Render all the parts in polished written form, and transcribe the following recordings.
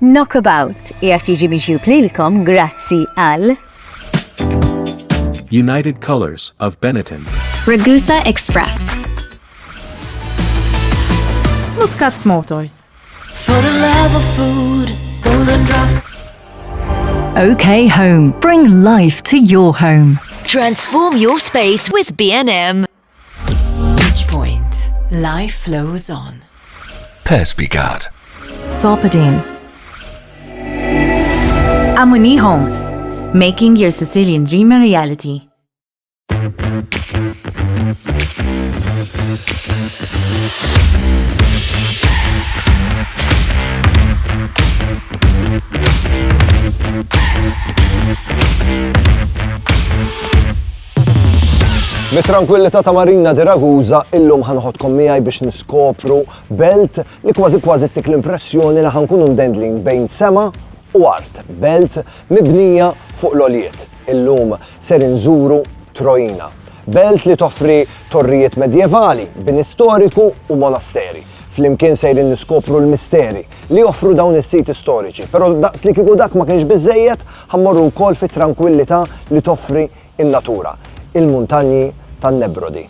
Knockabout qiegħed jiġi mixjub lilkom grazzi għal United Colors of Benetton, Ragusa Express, Muscat's Motors. For the love of food, Golden Drop. OK Home. Bring life to your home. Transform your space with B&M. Each point, life flows on. Perspicard. Solpadeine. Amoni Homes. Making your Sicilian dream a reality. Mit-tranquillità ta' Marina di Ragusa illum ħanħodkom miegħi biex niskopru belt li kważi tik l-impressjoni li ħankunu ndendling bejn sema u art. Belt mibnija fuq l-oljiet. Illum ser inżuru Trojina. Belt li toffri torrijiet medjevali, bin istoriku u monasteri. Flimkien sejrin niskopru l-misteri li joffru dawn is-siti storiċi. Però daqs li kieku dak ma kienx biżejjed, ħammorru wkoll fit-tranquillità li toffri in-natura. Il-muntanji tan-Nebrodi.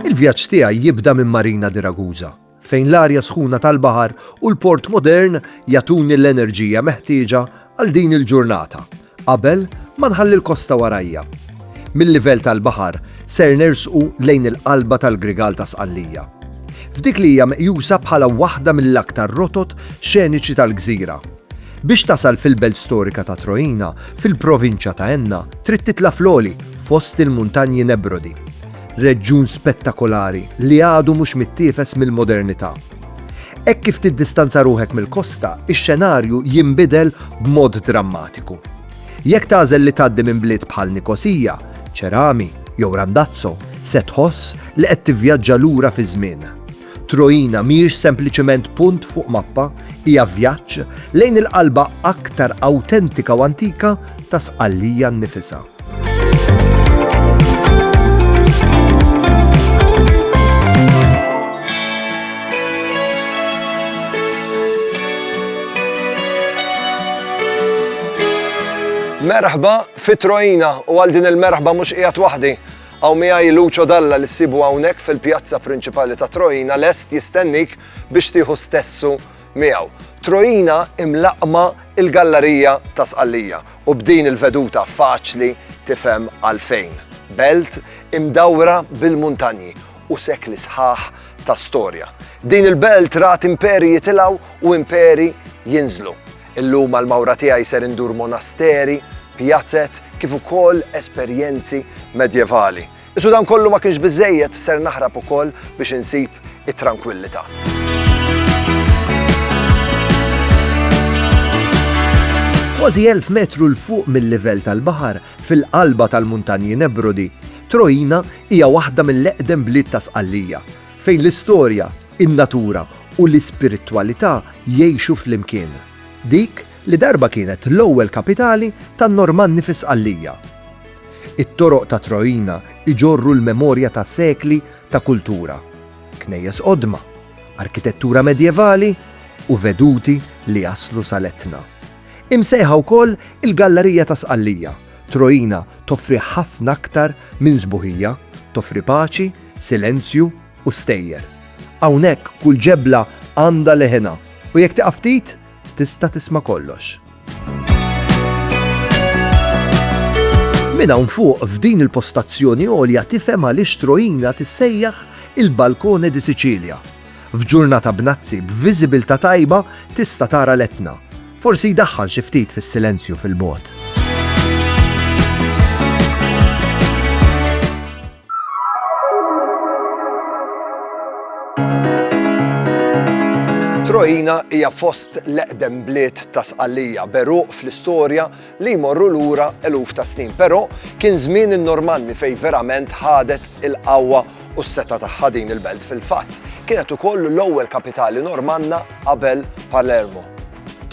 Il-vjaġġ tiegħi jibda minn Marina di Ragusa, fejn l-arja sħuna tal-baħar u l-port modern jagħtuni l-enerġija meħtieġa għal din il-ġurnata, qabel ma nħalli l-kosta warajja. Mill-livell tal-baħar ser nersqu lejn il-qalba tal-Grigal ta' Sqallija. F'dik li hija meqjusa bħala waħda mill-aktar rotot xeniċi tal-gżira. Biex tasal fil-belt storika ta' Trojina, fil-provinċja ta' Enna, trid titla' fl-oli fost il-muntanji Nebrodi. Reġjun spettakolari li għadu mhux mittiefes mill-modernità. Hekk kif tiddistanza ruħek mill-kosta, ix-xenarju jinbidel b'mod drammatiku. Jekk tagħżel li tgħaddi minn bliet bħal Nikosija, Ċerami jew Randazzo, se tħoss li qed tivvjaġġa lura fi żmien. Trojina mhijiex sempliċement punt fuq mappa, hija vjaġġ lejn il-qalba aktar awtentika u antika ta' Sqallija nnifisha. Merħba fi Trojina u għal din il-merħba mhux qiegħed waħdi. Hawn miegħi Lucio Dalla li ssibu hawnhekk fil-pjazza prinċipali ta' Trojina lest jistennik biex tieħu stessu miegħu. Trojina imlaqma il-gallerija ta' Sqallija u b'din il-veduta faċli tifhem għalfejn. Belt imdawra bil-muntanji u sekli sħaħ ta' storja. Din il-belt rat imperi jitilgħu u imperi jinżlu. Illum għal-mawra tiegħi ser indur monasteri, pjazzet kif ukoll esperjenzi medjevali. Isu dan kollu ma kienx biżejjed ser naħrab ukoll biex insib it-tranquillità. Kważi 1000 metru l fuq mill-livell tal-baħar fil-qalba tal-muntanji Nebrodi, Trojina hija waħda mill-eqdem bliet ta' Sqallija, fejn l-istorja, in-natura u l-ispiritwalità jgħixu flimkien. Dik li darba kienet l-ewwel kapitali tan-Normanni fi Sqallija. It-toroq ta' Trojina iġorru l-memorja ta' sekli ta' kultura, knejjes qodma, arkitettura medjevali u veduti li jaslu sal-Etna. Imsejħa wkoll il-Gallerija ta' Sqallija. Trojina toffri ħafna aktar minn żbuħija, toffri paċi, silenzju u stejjer. Hawnhekk kull ġebla għandha leħena u jekk tieqa' ftit tista' tisma' kollox. Minn hawn fuq f'din il-postazzjoni għolja tifhem għaliex Trojina tissejjaħ il-Balkone di Siċilja. F'ġurnata b'nazzi b'viżibilità tajba tista' tara l-Etna. Forsi jdaħħal xi ftit fis-silenzju fil-bogħod. Trojina hija fost l-eqdem bliet ta' Sqallija beruq fl-istorja li jmorru lura eluf ta' snin, però kien żmien in-Normanni fejn verament ħadet il-qawwa u s-seta tagħha din il-belt fil-fatt. Kienet ukoll l-ewwel kapitali Normanna qabel Palermo.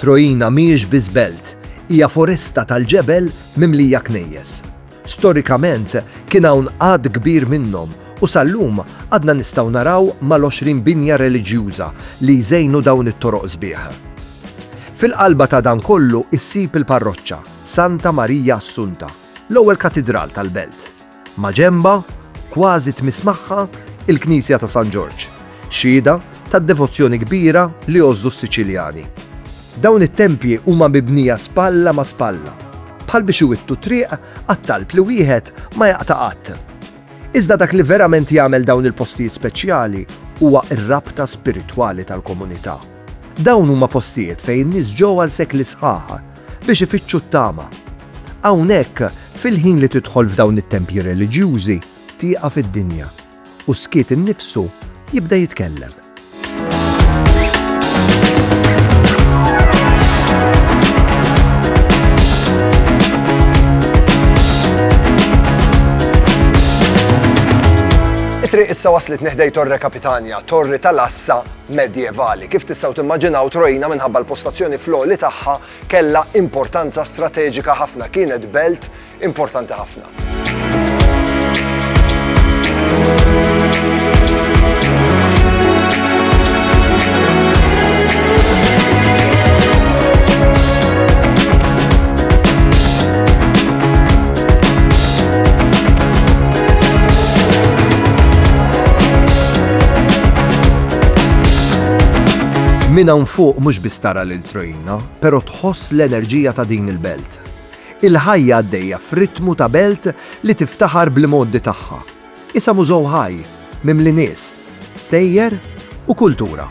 Trojina mhijiex biss belt, hija foresta tal-ġebel mimlija knejjes. Storikament kien hawn għad kbir minnhom u sal-lum għadna nistgħu naraw mal-20 binja reliġjuża li jżejnu dawn it-toroq sbieħ. Fil-qalba ta' dan kollu issib il-parroċċa Santa Marija Assunta, l-ewwel katedral tal-belt. Ma' ġenba, kważi tmiss magħha, il-Knisja ta' San Ġorġ, xhieda tad-devozzjoni kbira li għożżu s-Siċiljani. Dawn it-tempji huma mibnija spalla ma' spalla, bħal biex iwittu triq għat-talb li wieħed ma jaqta' qatt. Iżda dak li verament jagħmel dawn il-postijiet speċjali huwa r-rabta spiritwali tal-komunità. Dawn huma postijiet fejn nies ġew għal sekli sħaħ biex ifittxu t-tama. Hawnhekk fil-ħin li tidħol f'dawn it-tempji reliġjużi tieqa' fid-dinja u skiet innifsu jibda jitkellem. It-triq issa waslet neħdej Torre Capitania, torri tal-assa medjevali. Kif tistgħu timmaġinaw Trojina minħabba l-postazzjoni fl-għoli tagħha kellha importanza strateġika ħafna, kienet belt importanti ħafna. Min hawn fuq mhux biss tara lil Trojina, però tħoss l-enerġija ta' din il-belt. Il-ħajja għaddejja f'ritmu ta' belt li tiftaħar bl-modi tagħha. Isa mużew ħaj, mimli nies, stejjer u kultura.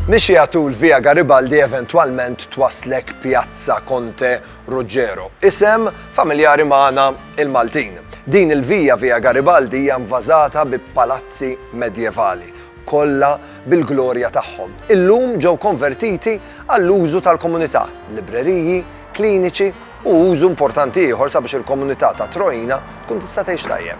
Mixi għatul Via Garibaldi eventwalment twaslek Piazza Conte Ruggero, isem familjari magħna il-Maltin. Din il-via Via Garibaldi hija mvażata bi palazzi medjevali, kollha bil-glorja tagħhom. Illum ġew konvertiti għall-użu tal-komunità, libreriji, kliniċi u użu importanti ieħor sabiex il-komunità ta' Trojina tkun tista' tgħix tajjeb.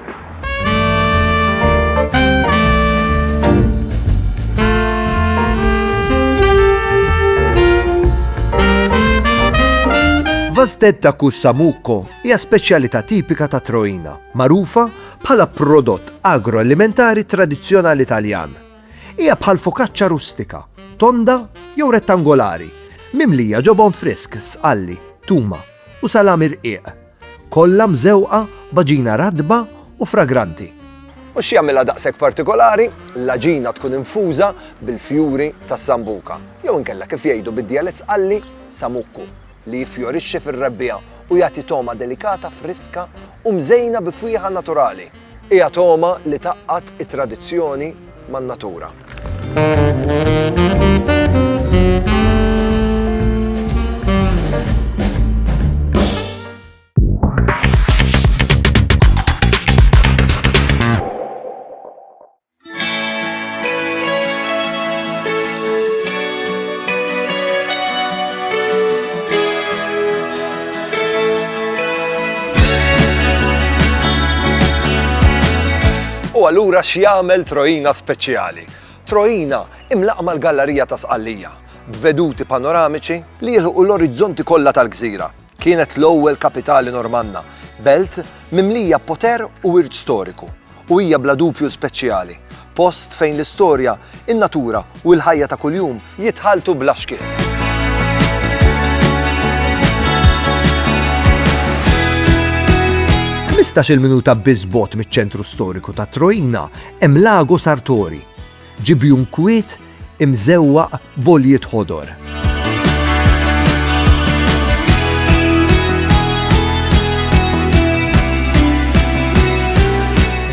Vastetta Kussamukko hija speċjalità tipika ta' Trojina, magħrufa bħala prodott agroalimentari tradizzjonali Taljan. Hija bħal fokaċċa rustika, tonda jew rettangolari, mimlija ġobon frisk, sqalli, tuma u salami rqiq, kollha mżewqa baġina radba u fragranti. U x'jagħmilha daqshekk partikolari? L-aġina tkun infuża bil-fjuri tas-sambuka, jew inkella kif jgħidu bid-dialett Sqalli samukku, li jifjorixxi fir-rebbija u jagħti toma delikata, friska u mżejna bi fwieħa naturali. Hija toma li taqqat it-tradizzjoni man-natura. U allura x'jagħmel Trojina speċjali? Trojina imlaqma l-gallerija ta' Sqallija, b'veduti panoramiċi li jilħu l-orizzonti kollha tal-gżira. Kienet l-ewwel kapitali Normanna, belt mimlija poter u wirt storiku. U hija bla dubju speċjali, post fejn l-istorja, in-natura u l-ħajja ta' kuljum jitħaltu bla xkien. 15-il minuta biżbot miċ-ċentru storiku ta' Trojina hemm Lago Sartori, ġibjun kwiet imżewwaq boljiet ħodor.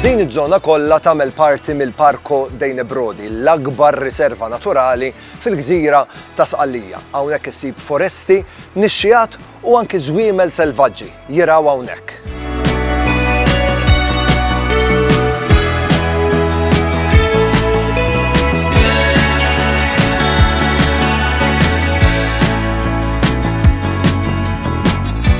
Din iż-żona kollha tagħmel parti mill-Parko dei Nebrodi, l-akbar riserva naturali fil-gżira ta' Sqallija. Hawnhekk issib foresti, nixxijat u anki żwiemel selvaġġi jiraw hawnhekk.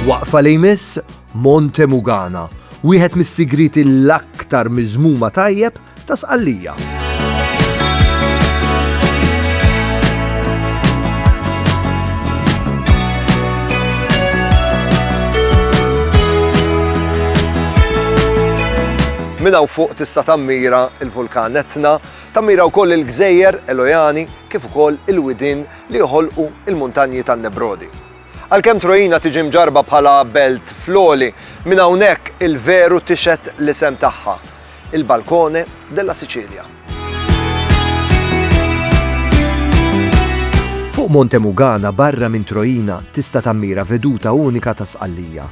Waqfa li jmiss Monte Mugana, wieħed mis-sigriti l-aktar miżmuma tajjeb ta' Sqallija. Minn hawn fuq tista' tammira il-vulkan Etna, tammira wkoll il-gżejjer Elojani kif ukoll il-widien li joħolqu il-muntanji tan-Nebrodi. Għalkemm Trojina tiġi mġarba bħala belt floli, minn hawnhekk il-veru tixet l-isem tagħha, il-Balkone della Sicilia. Fuq Monte Mugana barra minn Trojina tista' tammira veduta unika ta' Sqallija.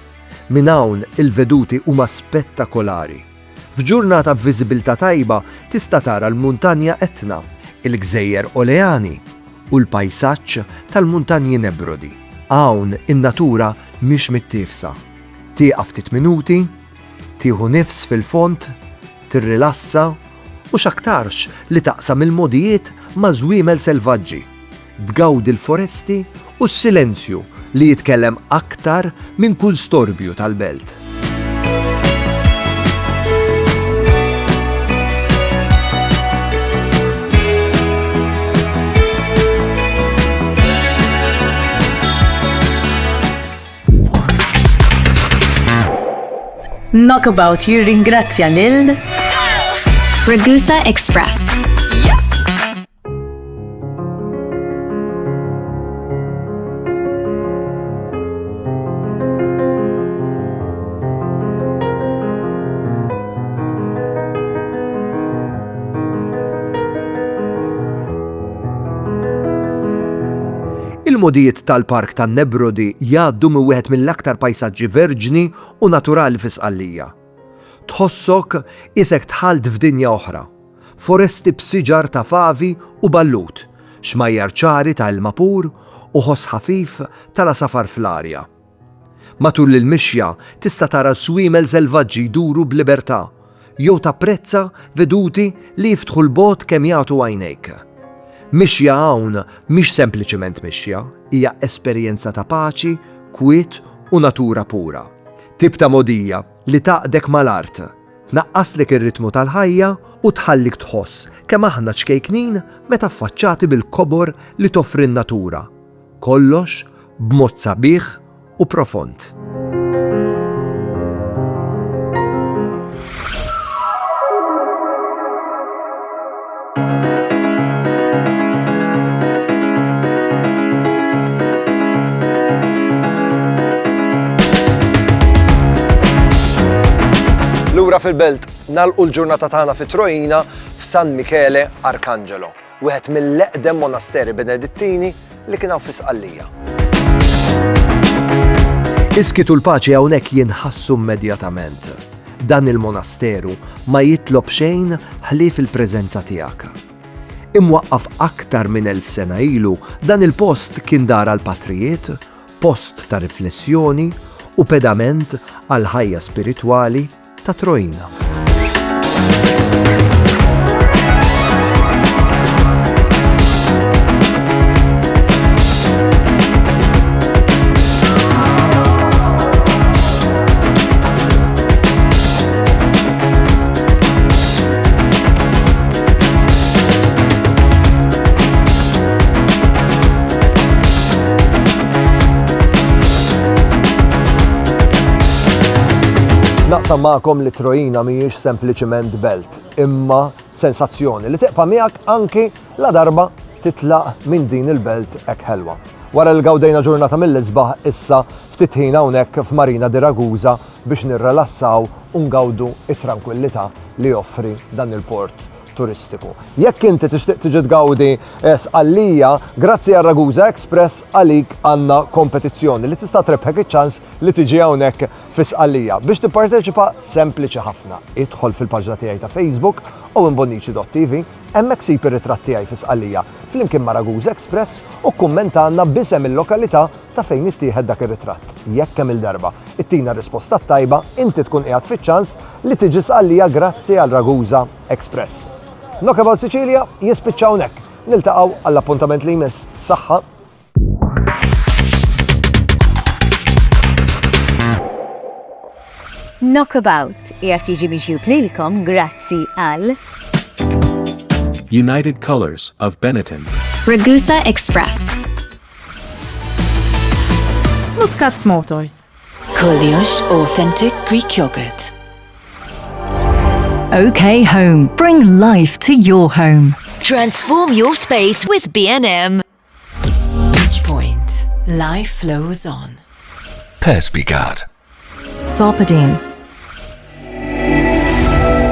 Minn hawn il-veduti huma spettakolari. F'ġurnata b'viżibilità tajba tista' tara l-muntanja Etna, il-gżejjer Olejani u l-pajsaġġ tal-muntanji Nebrodi. Hawn in-natura mhix mittifsa. Tieqaf ftit minuti, tieħu nifs fil-font, tirrilassa u x'aktarx li taqsam il-modijiet ma' żwiemel selvaġġi. Tgawdi l-foresti u s-silenzju li jitkellem aktar minn kull storbju tal-belt. Knockabout jirringrazzja lil Ragusa Express. Il-modijiet tal-Park tan-Nebrodi jgħaddu minn wieħed mill-aktar pajsaġġi verġni u naturali fi Sqallija. Tħossok isek tħalt f'dinja oħra. Foresti b'siġar ta' favi u ballut, xmajjar ċari ta' ilma pur u ħoss ħafif tal-asafar fl-arja. Matul il-mixja tista' tara żwiemel selvaġġi jduru b'libertà, jew tapprezza veduti li jiftħu l-bogħod kemm jagħtu għajnejk. Mixja hawn mhix sempliċement mixja, hija esperjenza ta' paċi, kwiet u natura pura. Tip ta' modija li taqdek mal-art, naqqaslek ir-ritmu tal-ħajja u tħallik tħoss kemm aħna ċkejknin meta affaċċati bil-kobor li toffri n-natura. Kollox b'mod sabiħ u profond. Lura fil-belt nagħlqu l-ġurnata tagħna fi Trojina f'San Michele Arcangelo, wieħed mill-eqdem monasteri Benedittini li kien hawn fi Sqallija. Iskitu l-paċi hawnhekk jinħassu immedjatament. Dan il-monasteru ma jitlob xejn ħlief il-preżenza tiegħek. Imwaqqaf aktar minn 1000 sena ilu, dan il-post kien dar għal patrijiet, post ta' riflessjoni u pedament għal ħajja spiritwali ta' Trojina. Naqsam magħkom li Trojina mhijiex sempliċement belt, imma sensazzjoni li teqpa' miegħek anki la darba titlaq minn din il-belt hekk ħelwa. Wara li gawdejna ġurnata mill-isbaħ issa ftit ħin hawnhekk f'Marina di Ragusa biex nirrelassaw ungawdu it-tranquillità li joffri dan il-port turistiku. Jekk inti tixtieq tiġi tgawdi sqallija, grazzi għal Ragusa Express għalik għandna kompetizzjoni li tista' trebħek iċ-ċans li tiġi hawnhekk fi Sqallija. Biex tipparteċipa sempliċi ħafna. Idħol fil-paġna tiegħi ta' Facebook u imbonnici.tv, hemmhekk sib ir-ritratt tiegħi fi Sqallija flimkien ma' Ragusa Express u kummentana b'isem il-lokalità ta' fejn ittieħed dak ir-ritratt. Jekk kemm il-darba ittina risposta tajba, inti tkun qiegħed fiċ-ċans li tiġi Sqallija grazzi għal Ragusa Express. Knockabout Sicilia jispiċċa hawnhekk. Niltaqgħu għall-appuntament li jmiss. Saħħa! Knockabout qiegħed jiġi mixjub lilkom grazzi għal United Colors of Benetton. Ragusa Express. Muscat's Motors. Koliosh Authentic Greek Yogurt. OK Home. Bring life to your home. Transform your space with B&M. Beach Point. Life flows on. Perspicat. Solpadeine.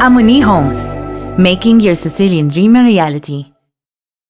Amoni Homes. Making your Sicilian dream a reality.